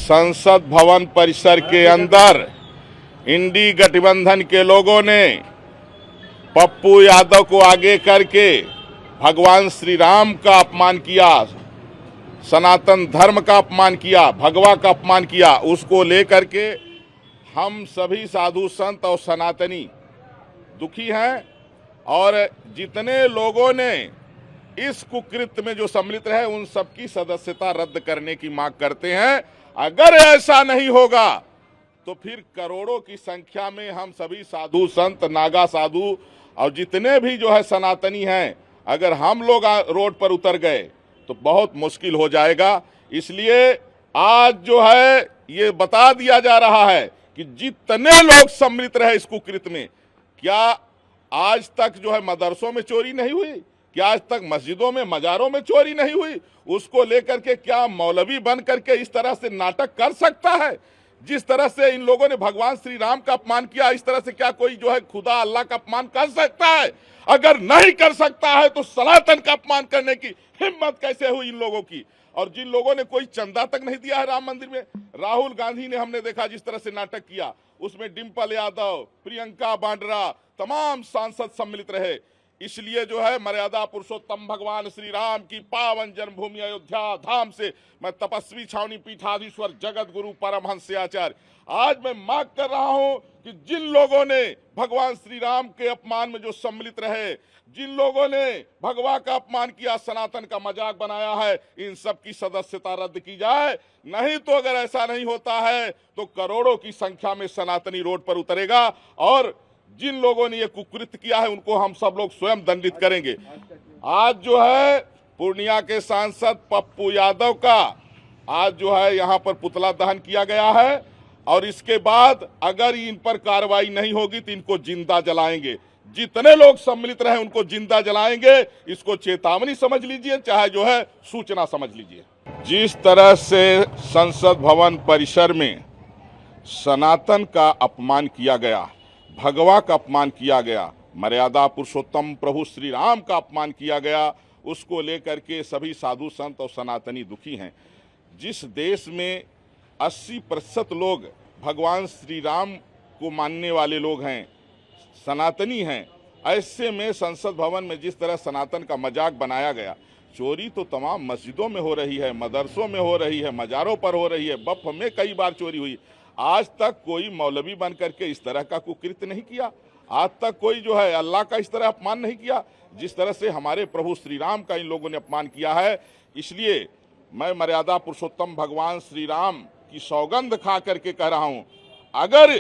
संसद भवन परिसर के अंदर इंडी गठबंधन के लोगों ने पप्पू यादव को आगे करके भगवान श्री राम का अपमान किया, सनातन धर्म का अपमान किया, भगवा का अपमान किया। उसको लेकर के हम सभी साधु संत और सनातनी दुखी हैं और जितने लोगों ने इस कुकृत्य में जो सम्मिलित रहे उन सबकी सदस्यता रद्द करने की मांग करते हैं। अगर ऐसा नहीं होगा तो फिर करोड़ों की संख्या में हम सभी साधु संत, नागा साधु और जितने भी जो है सनातनी हैं, अगर हम लोग रोड पर उतर गए तो बहुत मुश्किल हो जाएगा। इसलिए आज जो है ये बता दिया जा रहा है कि जितने लोग सम्मिलित रहे इस कुकृत्य में, क्या आज तक जो है मदरसों में चोरी नहीं हुई, क्या आज तक मस्जिदों में, मजारों में चोरी नहीं हुई? उसको लेकर के क्या मौलवी बन करके इस तरह से नाटक कर सकता है? जिस तरह से इन लोगों ने भगवान श्री राम का अपमान किया, इस तरह से क्या कोई जो है खुदा अल्लाह का अपमान कर सकता है? अगर नहीं कर सकता है तो सनातन का अपमान करने की हिम्मत कैसे हुई इन लोगों की? और जिन लोगों ने कोई चंदा तक नहीं दिया है राम मंदिर में, राहुल गांधी ने हमने देखा जिस तरह से नाटक किया, उसमें डिंपल यादव, प्रियंका वाड्रा, तमाम सांसद सम्मिलित रहे। इसलिए जो है मर्यादा पुरुषोत्तम भगवान श्री राम की पावन जन्मभूमि अयोध्या धाम से मैं तपस्वी छावनी पीठाधीश्वर जगत गुरु परमहंस आचार्य आज मैं मांग कर रहा हूं कि जिन लोगों ने भगवान श्री राम के अपमान में जो सम्मिलित रहे, जिन लोगों ने भगवा का अपमान किया, सनातन का मजाक बनाया है, इन सब की सदस्यता रद्द की जाए। नहीं तो अगर ऐसा नहीं होता है तो करोड़ों की संख्या में सनातनी रोड पर उतरेगा और जिन लोगों ने ये कुकृत्य किया है उनको हम सब लोग स्वयं दंडित करेंगे। आज जो है पूर्णिया के सांसद पप्पू यादव का आज जो है यहाँ पर पुतला दहन किया गया है और इसके बाद अगर इन पर कार्रवाई नहीं होगी तो इनको जिंदा जलाएंगे। जितने लोग सम्मिलित रहे उनको जिंदा जलाएंगे। इसको चेतावनी समझ लीजिए, चाहे जो है सूचना समझ लीजिए। जिस तरह से संसद भवन परिसर में सनातन का अपमान किया गया, भगवा का अपमान किया गया, मर्यादा पुरुषोत्तम प्रभु श्री राम का अपमान किया गया, उसको लेकर के सभी साधु संत और सनातनी दुखी हैं। जिस देश में 80% लोग भगवान श्री राम को मानने वाले लोग हैं, सनातनी हैं, ऐसे में संसद भवन में जिस तरह सनातन का मजाक बनाया गया, चोरी तो तमाम मस्जिदों में हो रही है, मदरसों में हो रही है, मजारों पर हो रही है, बफ में कई बार चोरी हुई। आज तक कोई मौलवी बन करके इस तरह का कुकृत्य नहीं किया। आज तक कोई जो है अल्लाह का इस तरह अपमान नहीं किया जिस तरह से हमारे प्रभु श्री राम का इन लोगों ने अपमान किया है। इसलिए मैं मर्यादा पुरुषोत्तम भगवान श्री राम की सौगंध खा करके कह रहा हूं, अगर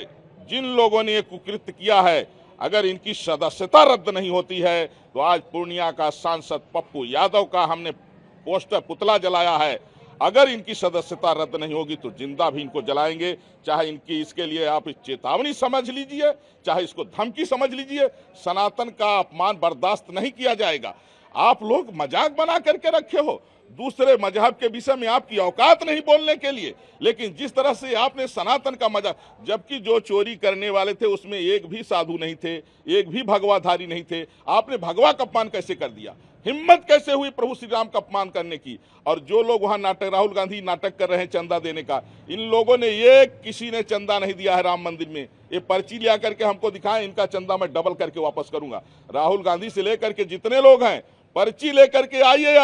जिन लोगों ने ये कुकृत्य किया है, अगर इनकी सदस्यता रद्द नहीं होती है तो आज पूर्णिया का सांसद पप्पू यादव का हमने पोस्टर पुतला जलाया है, अगर इनकी सदस्यता रद्द नहीं होगी तो जिंदा भी इनको जलाएंगे। चाहे इनकी इसके लिए आप चेतावनी समझ लीजिए, चाहे इसको धमकी समझ लीजिए। सनातन का अपमान बर्दाश्त नहीं किया जाएगा। आप लोग मजाक बना करके रखे हो, दूसरे मजहब के विषय में आपकी औकात नहीं बोलने के लिए, लेकिन जिस तरह से आपने सनातन का मजाक, जबकि जो चोरी करने वाले थे उसमें एक भी साधु नहीं थे, एक भी भगवाधारी नहीं थे, आपने भगवा का अपमान कैसे कर दिया? हिम्मत कैसे हुई प्रभु श्री राम का अपमान करने की? और जो लोग वहां नाटक, राहुल गांधी नाटक कर रहे हैं चंदा देने का, इन लोगों ने किसी ने चंदा नहीं दिया है राम मंदिर में। ये पर्ची लिया करके हमको दिखाएं, इनका चंदा मैं डबल करके वापस करूंगा। राहुल गांधी से लेकर के जितने लोग हैं, पर्ची लेकर के आइए,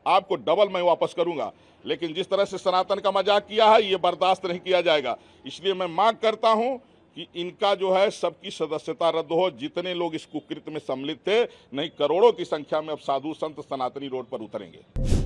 आपको डबल मैं वापस करूंगा। लेकिन जिस तरह से सनातन का मजाक किया है, ये बर्दाश्त नहीं किया जाएगा। इसलिए मैं मांग करता हूं कि इनका जो है सबकी सदस्यता रद्द हो, जितने लोग इस कुकृत्य में सम्मिलित थे। नहीं करोड़ों की संख्या में अब साधु संत सनातनी रोड पर उतरेंगे।